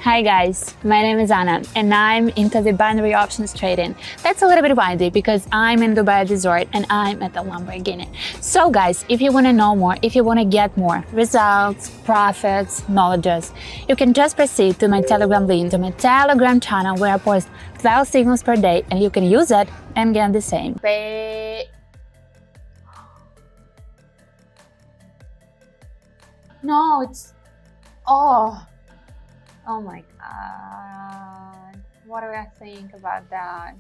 Hi guys, my name is Anna and I'm into the binary options trading. That's a little bit windy because I'm in Dubai Resort and I'm at the Lamborghini. So guys, if you want to know more, if you want to get more results, profits, knowledges, you can just proceed to my Telegram link, to my Telegram channel where I post 12 signals per day and you can use it and get the same. No, it's... Oh my god, what do I think about that?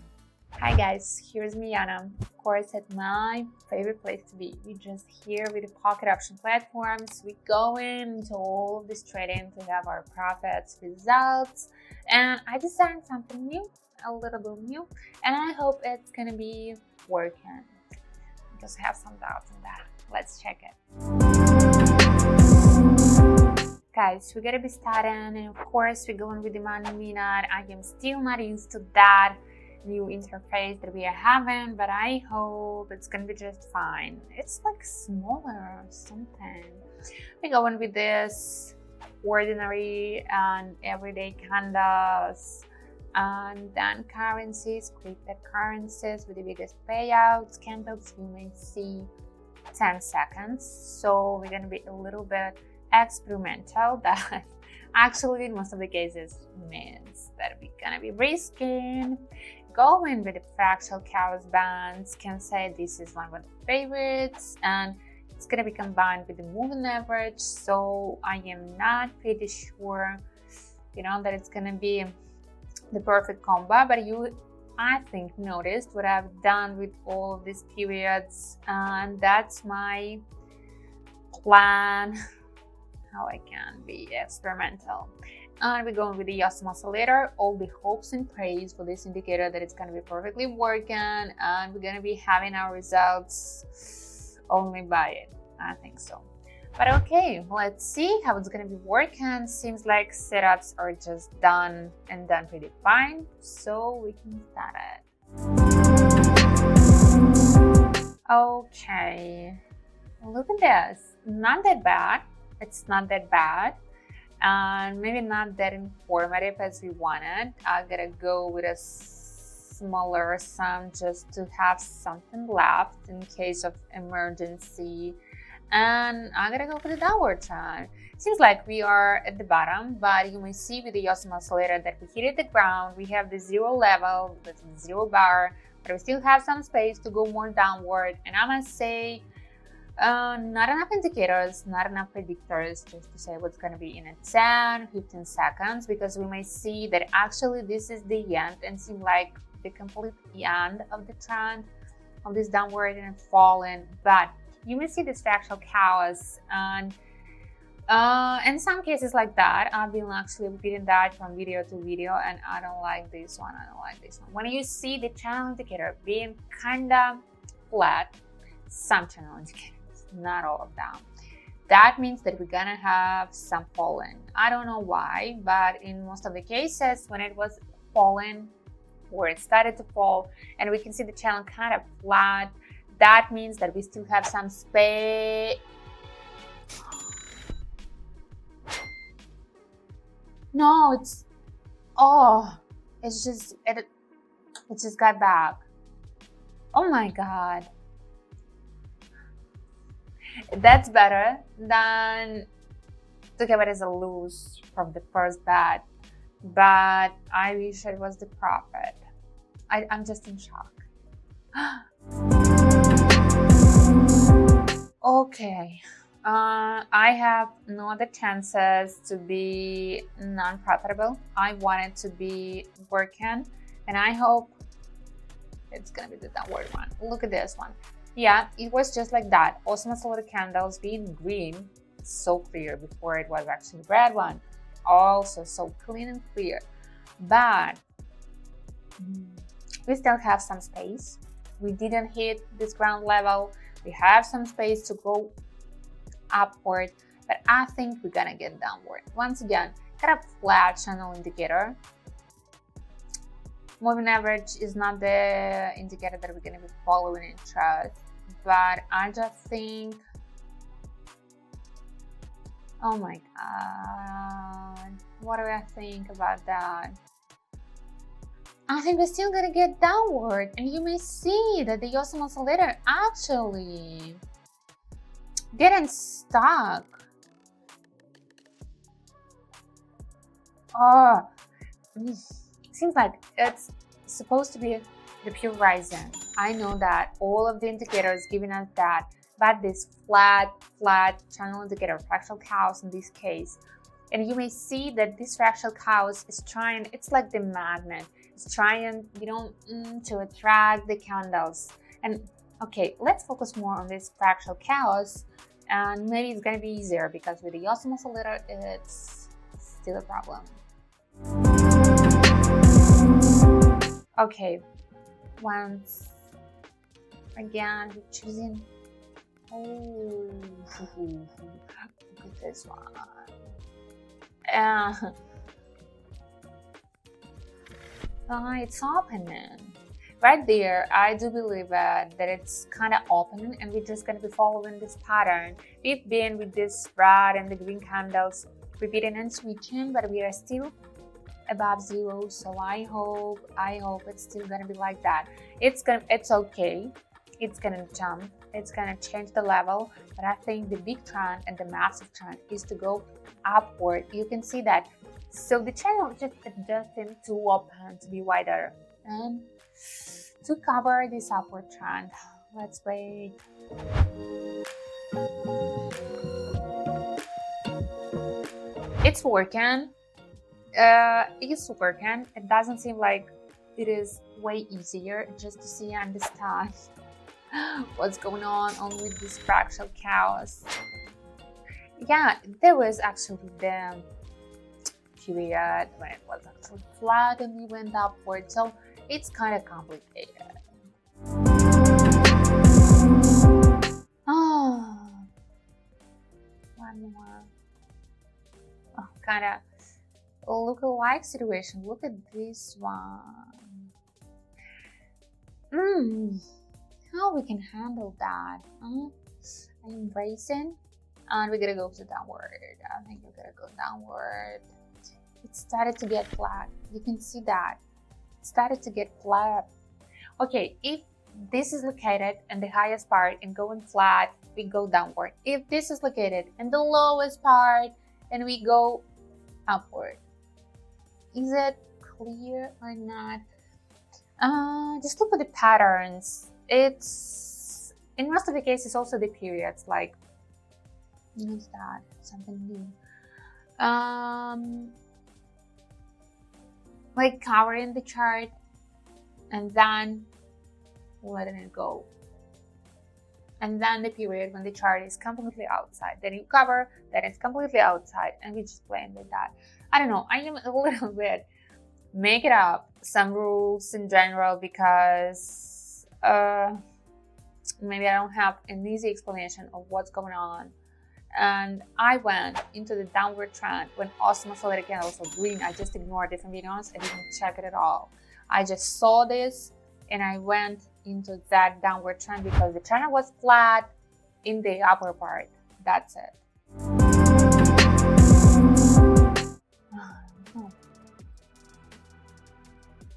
Hi guys, here's me Anna, of course at my favorite place to be. We just here with the pocket option platforms, we go into all of this trading to have our profits, results, and I designed something new, a little bit new, and I hope it's gonna be working because I have some doubts on that. Let's check it. Guys, we're gonna be starting, and of course we're going with the 1 minute. I am still not used to that new interface that we are having, but I hope it's gonna be just fine. It's like smaller or something. We're going with this ordinary and everyday candles, and then currencies, cryptocurrencies with the biggest payouts. Candles you may see 10 seconds, so we're gonna be a little bit experimental. That actually in most of the cases means that we're gonna be risking going with the fractal chaos bands. Can say this is one of my favorites, and it's gonna be combined with the moving average, so I am not pretty sure, that it's gonna be the perfect combo. But you, I think, noticed what I've done with all of these periods, and that's my plan how I can be experimental. And we're going with the Awesome Oscillator. All the hopes and praise for this indicator that it's going to be perfectly working, and we're going to be having our results only by it. I think so. But okay, let's see how it's going to be working. Seems like setups are just done and done pretty fine, so we can start it. Okay, look at this. Not that bad. It's not that bad, and maybe not that informative as we wanted. I gotta go with a smaller sum just to have something left in case of emergency, and I gotta go with the downward trend. Seems like we are at the bottom, but you may see with the Awesome Oscillator that we hit the ground. We have the zero level, that's the zero bar, but we still have some space to go more downward, and I must say, not enough indicators, not enough predictors just to say what's going to be in 10, 15 seconds, because we may see that actually this is the end and seem like the complete end of the trend of this downward and falling. But you may see this fractal chaos, and in some cases like that, I've been actually repeating that from video to video, and I don't like this one. When you see the channel indicator being kind of flat, some channel indicators, not all of them, that means that we're gonna have some falling. I don't know why, but in most of the cases when it was falling or it started to fall and we can see the channel kind of flat, that means that we still have some space. No, it just got back. Oh my god. That's better than to have it as a lose from the first bet, but I wish it was the profit. I'm just in shock. Okay, I have no other chances to be non-profitable. I want it to be working, and I hope it's gonna be the downward one. Look at this one. Yeah, it was just like that. Awesome Oscillator candles being green, so clear. Before it was actually red one, also so clean and clear. But we still have some space. We didn't hit this ground level. We have some space to go upward, but I think we're gonna get downward. Once again, kind of flat channel indicator. Moving average is not the indicator that we're going to be following in trust, but I just think Oh my god. What do I think about that? I think we're still gonna get downward, and you may see that the Osmo oscillator actually getting stuck. Oh, seems like it's supposed to be the pure rising. I know that all of the indicators giving us that, but this flat channel indicator, fractal chaos in this case, and you may see that this fractal chaos is trying, it's like the magnet, it's trying, to attract the candles. And okay, let's focus more on this fractal chaos, and maybe it's gonna be easier because with the Osmo oscillator, it's still a problem. Okay, once again, we're choosing. Oh, look at this one. It's opening right there. I do believe that it's kind of opening, and we're just going to be following this pattern. We've been with this red and the green candles repeating and switching, but we are still above zero. So I hope it's still going to be like that. It's okay. It's going to jump. It's going to change the level, but I think the big trend and the massive trend is to go upward. You can see that. So the channel is just adjusting to open, to be wider, and to cover this upward trend. Let's wait. It's working. It's working. It doesn't seem like it is way easier just to see and understand what's going on with this fractal chaos. Yeah, there was actually the period when it was actually flat and we went upward, so it's kind of complicated. Oh, one more. Oh, kind of look-alike situation. Look at this one. How we can handle that? Embracing, and we're gonna go to downward. I think we're gonna go downward. It started to get flat. You can see that it started to get flat. Okay, if this is located in the highest part and going flat, we go downward. If this is located in the lowest part and we go upward. Is it clear or not? Just look at the patterns. It's in most of the cases also the periods, like what's that? Something new. Like covering the chart and then letting it go. And then the period when the chart is completely outside. Then you cover, then it's completely outside, and we just playing with that. I don't know, I am a little bit making up some rules in general because maybe I don't have an easy explanation of what's going on. And I went into the downward trend when Osmo oscillator candles were green. I just ignored it, from being honest. I didn't check it at all. I just saw this and I went into that downward trend because the channel was flat in the upper part. That's it.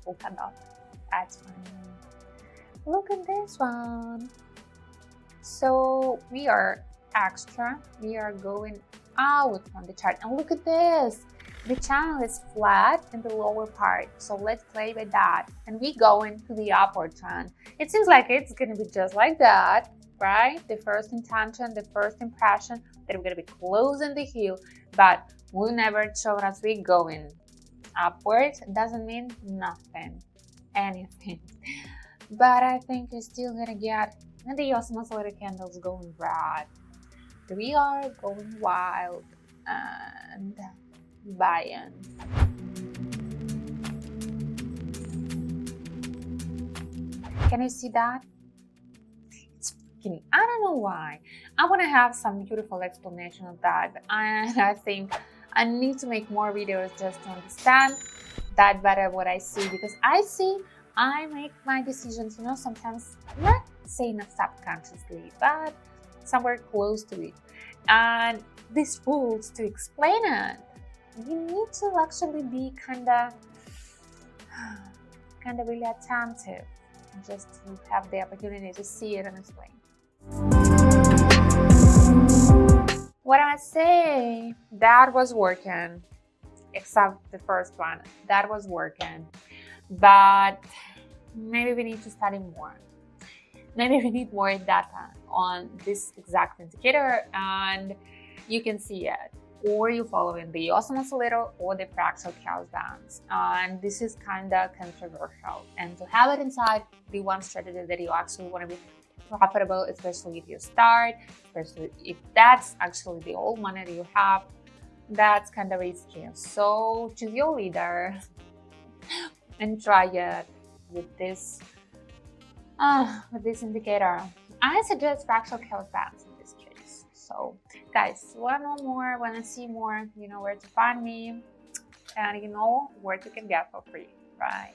Look at that. That's funny. Look at this one. So we are extra. We are going out from the chart. And look at this. The channel is flat in the lower part. So let's play with that. And we go into the upward trend. It seems like it's going to be just like that, right? The first intention, the first impression that we're going to be closing the heel, but we never showed us we going upwards. Doesn't mean nothing, anything. But I think we're still going to get the Osmo oscillator candles going red. We are going wild and buying. Can you see that? It's freaking, I don't know why. I want to have some beautiful explanation of that, and I think I need to make more videos just to understand that better what I see, because I make my decisions, sometimes not saying subconsciously, but somewhere close to it. And these rules to explain it, you need to actually be kind of really attentive, just to have the opportunity to see it honestly. What I say, that was working, except the first one, that was working, but maybe we need to study more. Maybe we need more data on this exact indicator, and you can see it, or you following the awesome oscillator or the fractal chaos bands. And this is kind of controversial, and to have it inside the one strategy that you actually want to be profitable, especially if you start, especially if that's actually the old money that you have, that's kind of risky. So choose your leader and try it with this indicator. I suggest fractal chaos bands in this case. So guys, want to know more, want to see more, you know where to find me, and you know where you can get for free, right?